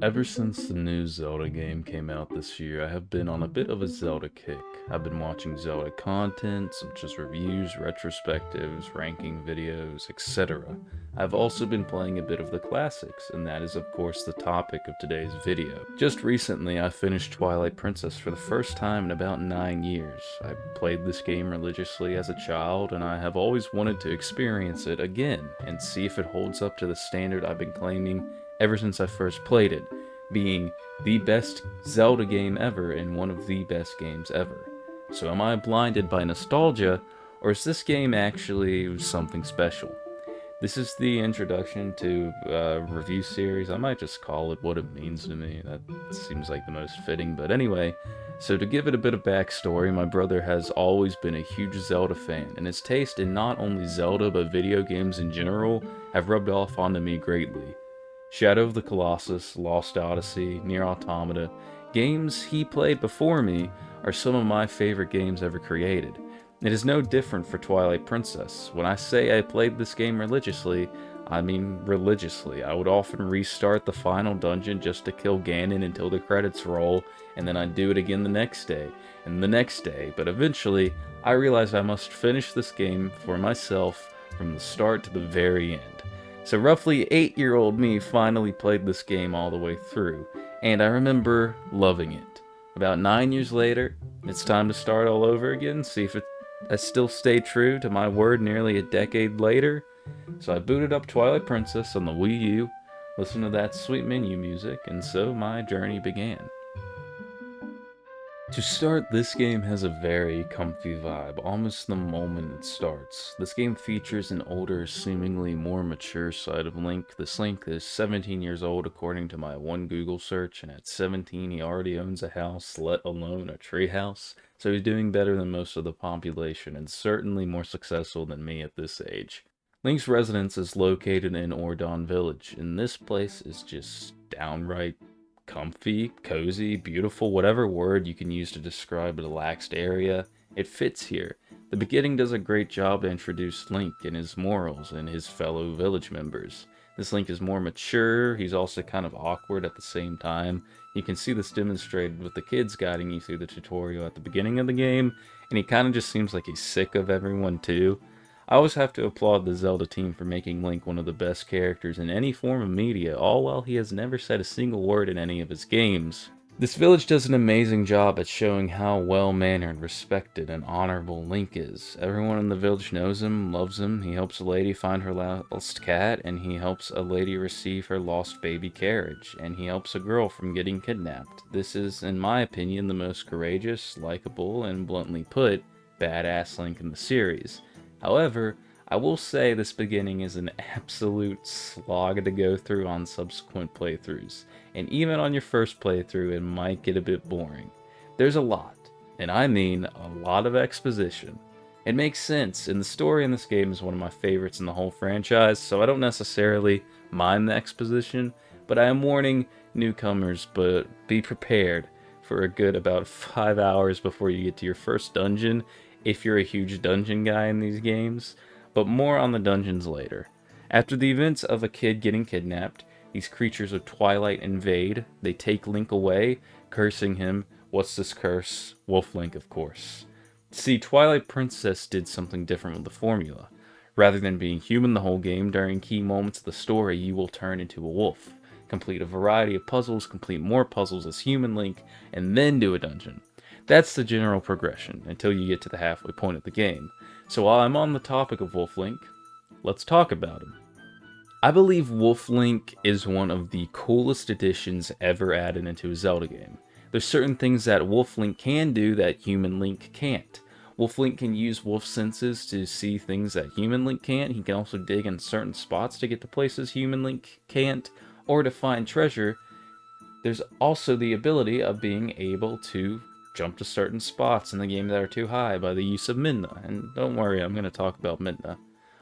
Ever since the new Zelda game came out this year, I have been on a bit of a Zelda kick. I've been watching Zelda content, such as reviews, retrospectives, ranking videos, etc. I've also been playing a bit of the classics, and that is of course the topic of today's video. Just recently, I finished Twilight Princess for the first time in about 9 years. I played this game religiously as a child, and I have always wanted to experience it again, and see if it holds up to the standard I've been claiming ever since I first played it, being the best Zelda game ever and one of the best games ever. So am I blinded by nostalgia, or is this game actually something special? This is the introduction to a review series. I might just call it what it means to me. That seems like the most fitting. But anyway, so to give it a bit of backstory, my brother has always been a huge Zelda fan, and his taste in not only Zelda but video games in general have rubbed off onto me greatly. Shadow of the Colossus, Lost Odyssey, Nier Automata, games he played before me are some of my favorite games ever created. It is no different for Twilight Princess. When I say I played this game religiously, I mean religiously. I would often restart the final dungeon just to kill Ganon until the credits roll, and then I'd do it again the next day, and the next day, but eventually I realized I must finish this game for myself from the start to the very end. So roughly 8-year-old me finally played this game all the way through, and I remember loving it. About 9 years later, it's time to start all over again, see if I still stay true to my word nearly a decade later. So I booted up Twilight Princess on the Wii U, listened to that sweet menu music, and so my journey began. To start, this game has a very comfy vibe, almost the moment it starts. This game features an older, seemingly more mature side of Link. This Link is 17 years old according to my one Google search, and at 17 he already owns a house, let alone a treehouse. So he's doing better than most of the population, and certainly more successful than me at this age. Link's residence is located in Ordon Village, and this place is just downright comfy, cozy, beautiful, whatever word you can use to describe a relaxed area, it fits here. The beginning does a great job to introduce Link and his morals and his fellow village members. This Link is more mature, he's also kind of awkward at the same time. You can see this demonstrated with the kids guiding you through the tutorial at the beginning of the game, and he kind of just seems like he's sick of everyone too. I always have to applaud the Zelda team for making Link one of the best characters in any form of media, all while he has never said a single word in any of his games. This village does an amazing job at showing how well-mannered, respected, and honorable Link is. Everyone in the village knows him, loves him, he helps a lady find her lost cat, and he helps a lady receive her lost baby carriage, and he helps a girl from getting kidnapped. This is, in my opinion, the most courageous, likable, and bluntly put, badass Link in the series. However, I will say this beginning is an absolute slog to go through on subsequent playthroughs, and even on your first playthrough it might get a bit boring. There's a lot, and I mean a lot of exposition. It makes sense, and the story in this game is one of my favorites in the whole franchise, so I don't necessarily mind the exposition, but I am warning newcomers, but be prepared for a good about 5 hours before you get to your first dungeon, if you're a huge dungeon guy in these games, but more on the dungeons later. After the events of a kid getting kidnapped, these creatures of Twilight invade, they take Link away, cursing him. What's this curse? Wolf Link, of course. See, Twilight Princess did something different with the formula. Rather than being human the whole game, during key moments of the story, you will turn into a wolf, complete a variety of puzzles, complete more puzzles as human Link, and then do a dungeon. That's the general progression, until you get to the halfway point of the game. So while I'm on the topic of Wolf Link, let's talk about him. I believe Wolf Link is one of the coolest additions ever added into a Zelda game. There's certain things that Wolf Link can do that Human Link can't. Wolf Link can use wolf senses to see things that Human Link can't. He can also dig in certain spots to get to places Human Link can't, or to find treasure. There's also the ability of being able to jump to certain spots in the game that are too high by the use of Midna, and don't worry, I'm going to talk about Midna.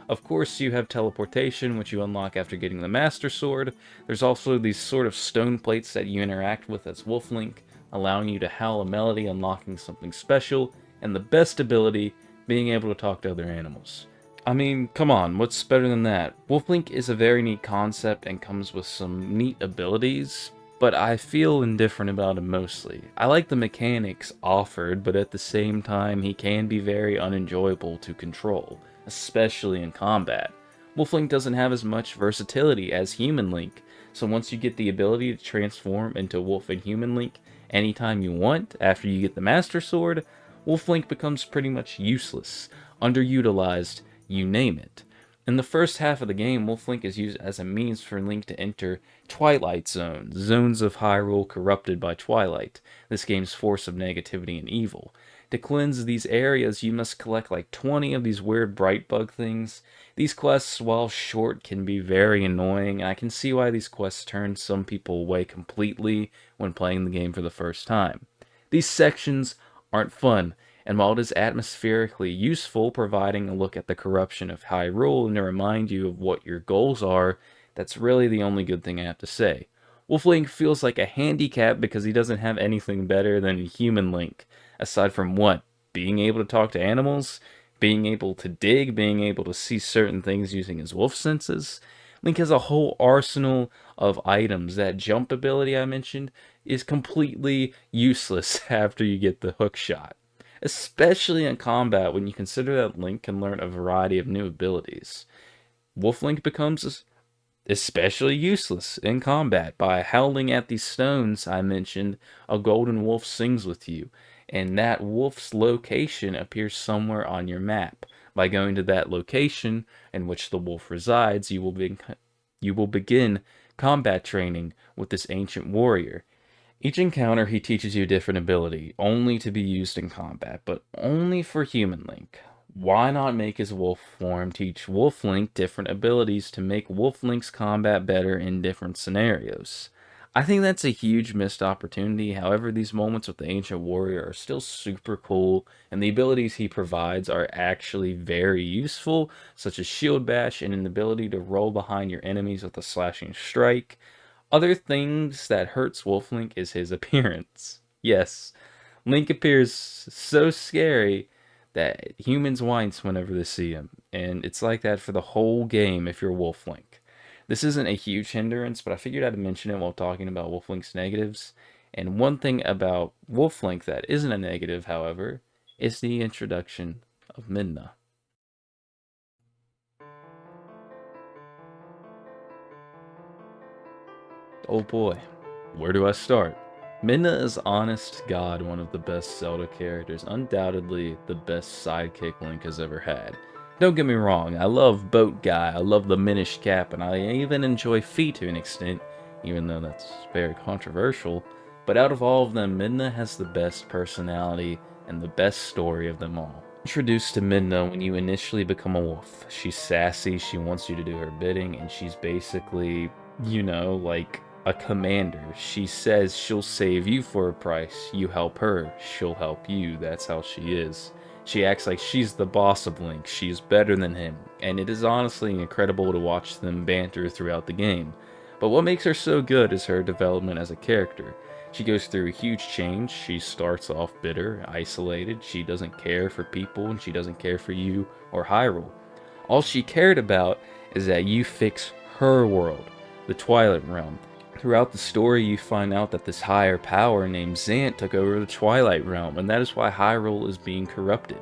Of course, you have teleportation, which you unlock after getting the Master Sword. There's also these sort of stone plates that you interact with as Wolf Link, allowing you to howl a melody, unlocking something special, and the best ability, being able to talk to other animals. I mean, come on, what's better than that? Wolf Link is a very neat concept and comes with some neat abilities, but I feel indifferent about him mostly. I like the mechanics offered, but at the same time, he can be very unenjoyable to control, especially in combat. Wolf Link doesn't have as much versatility as Human Link, so once you get the ability to transform into Wolf and Human Link anytime you want after you get the Master Sword, Wolf Link becomes pretty much useless, underutilized, you name it. In the first half of the game, Wolf Link is used as a means for Link to enter Twilight zones, zones of Hyrule corrupted by Twilight, this game's force of negativity and evil. To cleanse these areas, you must collect like 20 of these weird bright bug things. These quests, while short, can be very annoying, and I can see why these quests turn some people away completely when playing the game for the first time. These sections aren't fun, and while it is atmospherically useful, providing a look at the corruption of Hyrule and to remind you of what your goals are, that's really the only good thing I have to say. Wolf Link feels like a handicap because he doesn't have anything better than Human Link, aside from what? Being able to talk to animals? Being able to dig? Being able to see certain things using his wolf senses? Link has a whole arsenal of items. That jump ability I mentioned is completely useless after you get the hook shot, especially in combat when you consider that Link can learn a variety of new abilities. Wolf Link becomes especially useless in combat. By howling at these stones I mentioned, a golden wolf sings with you, and that wolf's location appears somewhere on your map. By going to that location in which the wolf resides, you will begin combat training with this ancient warrior. Each encounter, he teaches you a different ability, only to be used in combat, but only for Human Link. Why not make his wolf form teach Wolf Link different abilities to make Wolf Link's combat better in different scenarios? I think that's a huge missed opportunity. However, these moments with the Ancient Warrior are still super cool, and the abilities he provides are actually very useful, such as Shield Bash and an ability to roll behind your enemies with a slashing strike. Other things that hurts Wolf Link is his appearance. Yes, Link appears so scary that humans wince whenever they see him, and it's like that for the whole game if you're Wolf Link. This isn't a huge hindrance, but I figured I'd mention it while talking about Wolf Link's negatives. And one thing about Wolf Link that isn't a negative, however, is the introduction of Midna. Oh boy, where do I start? Midna is honest to God one of the best Zelda characters, undoubtedly the best sidekick Link has ever had. Don't get me wrong, I love Boat Guy, I love the Minish Cap, and I even enjoy Fee to an extent, even though that's very controversial. But out of all of them, Midna has the best personality and the best story of them all. Introduced to Midna when you initially become a wolf. She's sassy, she wants you to do her bidding, and she's basically, like a commander. She says she'll save you for a price. You help her, she'll help you. That's how she is. She acts like she's the boss of Link. She's better than him. And it is honestly incredible to watch them banter throughout the game. But what makes her so good is her development as a character. She goes through a huge change. She starts off bitter, isolated. She doesn't care for people, and she doesn't care for you or Hyrule. All she cared about is that you fix her world, the Twilight Realm. Throughout the story, you find out that this higher power named Zant took over the Twilight Realm, and that is why Hyrule is being corrupted.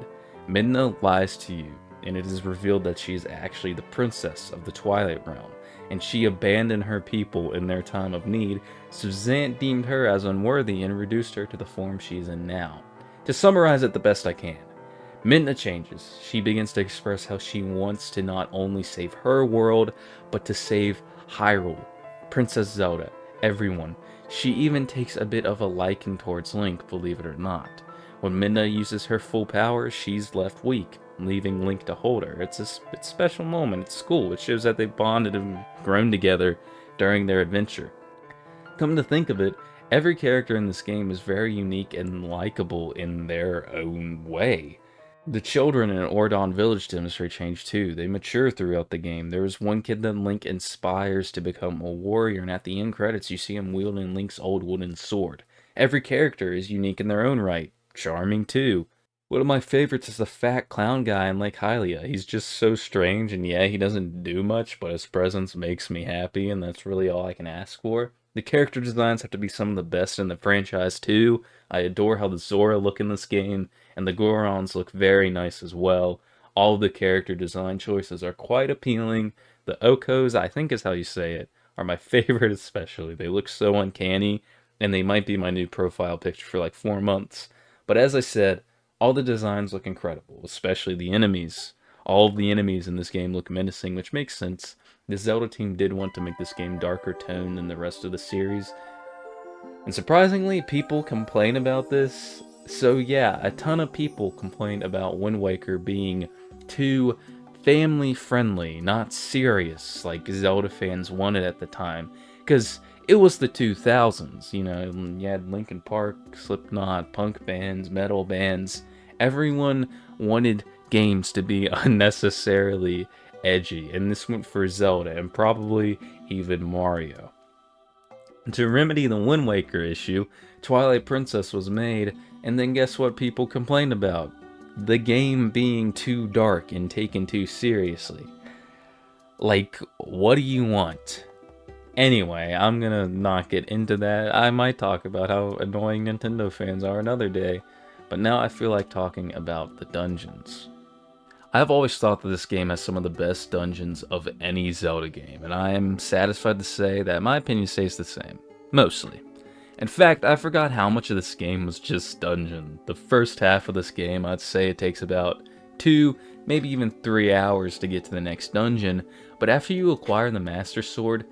Midna lies to you, and it is revealed that she is actually the princess of the Twilight Realm, and she abandoned her people in their time of need, so Zant deemed her as unworthy and reduced her to the form she is in now. To summarize it the best I can, Midna changes. She begins to express how she wants to not only save her world, but to save Hyrule, Princess Zelda, everyone. She even takes a bit of a liking towards Link, believe it or not. When Midna uses her full power, she's left weak, leaving Link to hold her. It's a special moment. It's cool. It shows that they've bonded and grown together during their adventure. Come to think of it, every character in this game is very unique and likable in their own way. The children in Ordon Village demonstrate change too. They mature throughout the game. There is one kid that Link inspires to become a warrior, and at the end credits you see him wielding Link's old wooden sword. Every character is unique in their own right. Charming too. One of my favorites is the fat clown guy in Lake Hylia. He's just so strange, and yeah, he doesn't do much, but his presence makes me happy, and that's really all I can ask for. The character designs have to be some of the best in the franchise too. I adore how the Zora look in this game, and the Gorons look very nice as well. All of the character design choices are quite appealing. The Okos, I think is how you say it, are my favorite especially. They look so uncanny, and they might be my new profile picture for like 4 months. But as I said, all the designs look incredible, especially the enemies. All of the enemies in this game look menacing, which makes sense. The Zelda team did want to make this game darker tone than the rest of the series, and surprisingly, people complain about this. So yeah, a ton of people complained about Wind Waker being too family friendly, not serious like Zelda fans wanted at the time. Because it was the 2000s, you know, you had Linkin Park, Slipknot, punk bands, metal bands. Everyone wanted games to be unnecessarily edgy, and this went for Zelda and probably even Mario. To remedy the Wind Waker issue, Twilight Princess was made, and then guess what people complained about? The game being too dark and taken too seriously. Like, what do you want? Anyway, I'm gonna not get into that. I might talk about how annoying Nintendo fans are another day, but now I feel like talking about the dungeons. I've always thought that this game has some of the best dungeons of any Zelda game, and I am satisfied to say that my opinion stays the same. Mostly. In fact, I forgot how much of this game was just dungeon. The first half of this game, I'd say it takes about 2, maybe even 3 hours to get to the next dungeon, but after you acquire the Master Sword,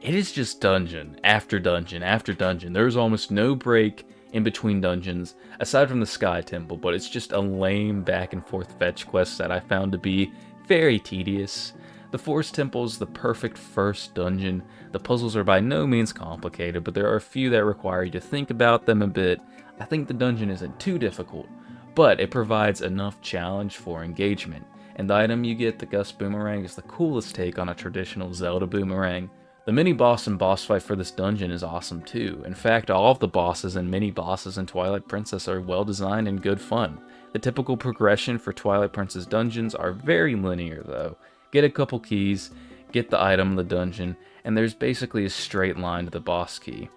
it is just dungeon after dungeon after dungeon. There's almost no break in between dungeons, aside from the Sky Temple, but it's just a lame back and forth fetch quest that I found to be very tedious. The Forest Temple is the perfect first dungeon. The puzzles are by no means complicated, but there are a few that require you to think about them a bit. I think the dungeon isn't too difficult, but it provides enough challenge for engagement. And the item you get, the Gust Boomerang, is the coolest take on a traditional Zelda boomerang. The mini-boss and boss fight for this dungeon is awesome too. In fact, all of the bosses and mini-bosses in Twilight Princess are well designed and good fun. The typical progression for Twilight Princess dungeons are very linear though. Get a couple keys, get the item in the dungeon, and there's basically a straight line to the boss key.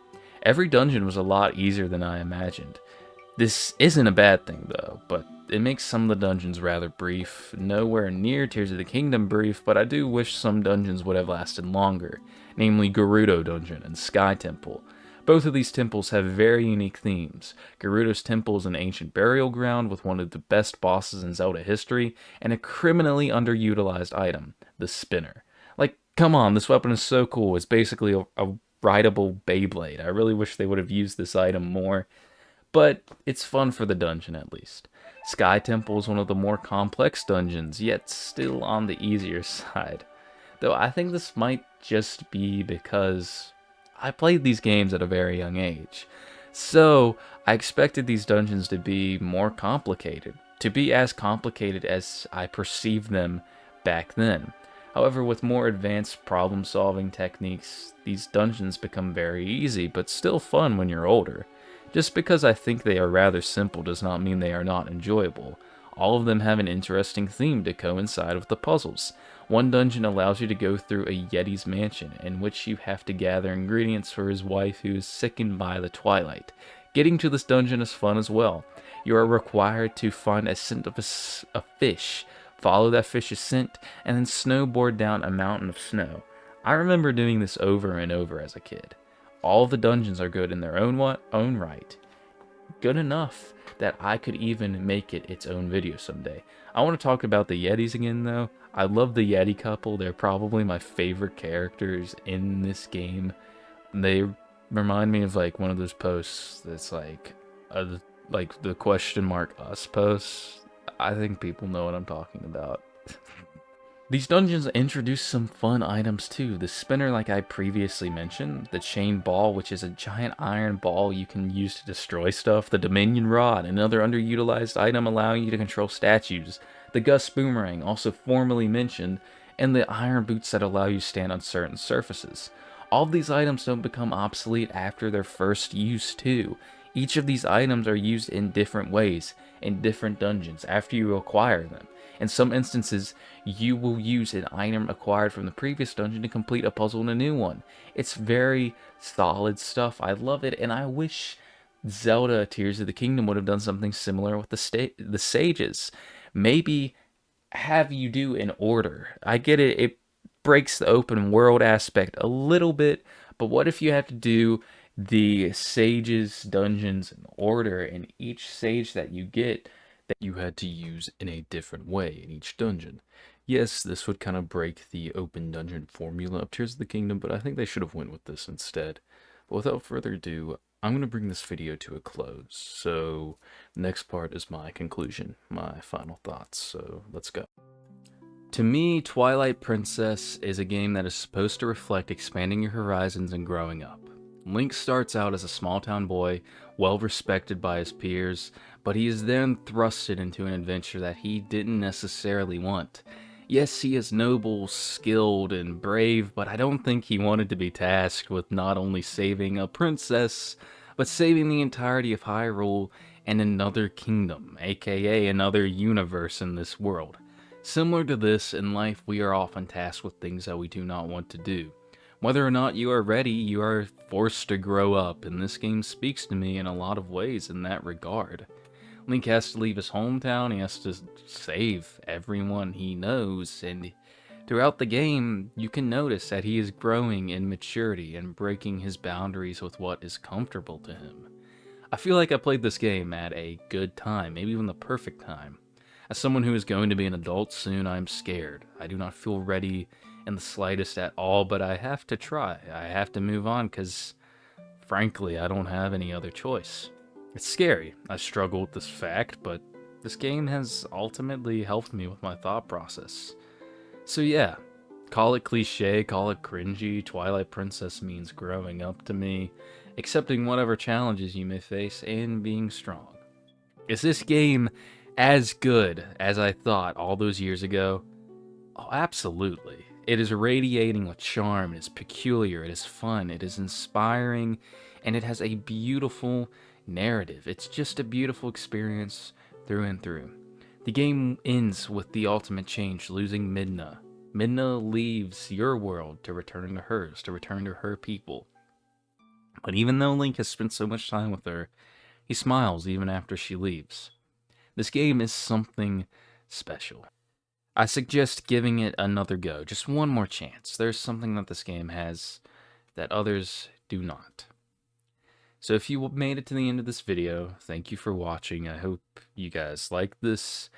Every dungeon was a lot easier than I imagined. This isn't a bad thing though, but it makes some of the dungeons rather brief. Nowhere near Tears of the Kingdom brief, but I do wish some dungeons would have lasted longer, namely Gerudo Dungeon and Sky Temple. Both of these temples have very unique themes. Gerudo's temple is an ancient burial ground with one of the best bosses in Zelda history, and a criminally underutilized item, the spinner. Like, come on, this weapon is so cool. It's basically a rideable Beyblade. I really wish they would have used this item more, but it's fun for the dungeon at least. Sky Temple is one of the more complex dungeons, yet still on the easier side. Though I think this might just be because I played these games at a very young age. So I expected these dungeons to be more complicated, to be as complicated as I perceived them back then. However, with more advanced problem-solving techniques, these dungeons become very easy, but still fun when you're older. Just because I think they are rather simple does not mean they are not enjoyable. All of them have an interesting theme to coincide with the puzzles. One dungeon allows you to go through a Yeti's mansion, in which you have to gather ingredients for his wife who is sickened by the Twilight. Getting to this dungeon is fun as well. You are required to find a scent of a fish, follow that fish's scent, and then snowboard down a mountain of snow. I remember doing this over and over as a kid. All of the dungeons are good in their own right. Good enough that I could even make it its own video someday. I want to talk about the Yetis again though. I love the Yeti couple. They're probably my favorite characters in this game. They remind me of like one of those posts that's like the question mark us posts. I think people know what I'm talking about. These dungeons introduce some fun items too. The spinner, like I previously mentioned, the chain ball, which is a giant iron ball you can use to destroy stuff, the Dominion Rod, another underutilized item allowing you to control statues, the Gust Boomerang, also formerly mentioned, and the iron boots that allow you to stand on certain surfaces. All of these items don't become obsolete after their first use too. Each of these items are used in different ways, in different dungeons, after you acquire them. In some instances, you will use an item acquired from the previous dungeon to complete a puzzle in a new one. It's very solid stuff. I love it, and I wish Zelda Tears of the Kingdom would have done something similar with the sages. Maybe have you do in order. I get it, it breaks the open world aspect a little bit, but what if you have to do the sages dungeons in order, and each sage that you get that you had to use in a different way in each dungeon? Yes, this would kind of break the open dungeon formula of Tears of the Kingdom, but I think they should have went with this instead. But without further ado, I'm going to bring this video to a close. So, next part is my conclusion, my final thoughts. So, let's go. To me, Twilight Princess is a game that is supposed to reflect expanding your horizons and growing up. Link starts out as a small town boy, well respected by his peers, but he is then thrusted into an adventure that he didn't necessarily want. Yes, he is noble, skilled, and brave, but I don't think he wanted to be tasked with not only saving a princess, but saving the entirety of Hyrule and another kingdom, aka another universe in this world. Similar to this, in life we are often tasked with things that we do not want to do. Whether or not you are ready, you are forced to grow up, and this game speaks to me in a lot of ways in that regard. Link has to leave his hometown, he has to save everyone he knows, and throughout the game, you can notice that he is growing in maturity and breaking his boundaries with what is comfortable to him. I feel like I played this game at a good time, maybe even the perfect time. As someone who is going to be an adult soon, I'm scared. I do not feel ready in the slightest at all, but I have to try. I have to move on because, frankly, I don't have any other choice. It's scary. I struggle with this fact, but this game has ultimately helped me with my thought process. So yeah, call it cliche, call it cringy, Twilight Princess means growing up to me, accepting whatever challenges you may face, and being strong. Is this game as good as I thought all those years ago? Oh, absolutely. It is radiating with charm, it is peculiar, it is fun, it is inspiring, and it has a beautiful narrative. It's just a beautiful experience through and through. The game ends with the ultimate change, losing Midna. Midna leaves your world to return to hers, to return to her people. But even though Link has spent so much time with her, he smiles even after she leaves. This game is something special. I suggest giving it another go, just one more chance. There's something that this game has that others do not. So if you made it to the end of this video, thank you for watching. I hope you guys like this.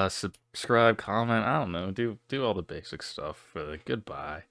Subscribe, comment, I don't know, do all the basic stuff. Goodbye.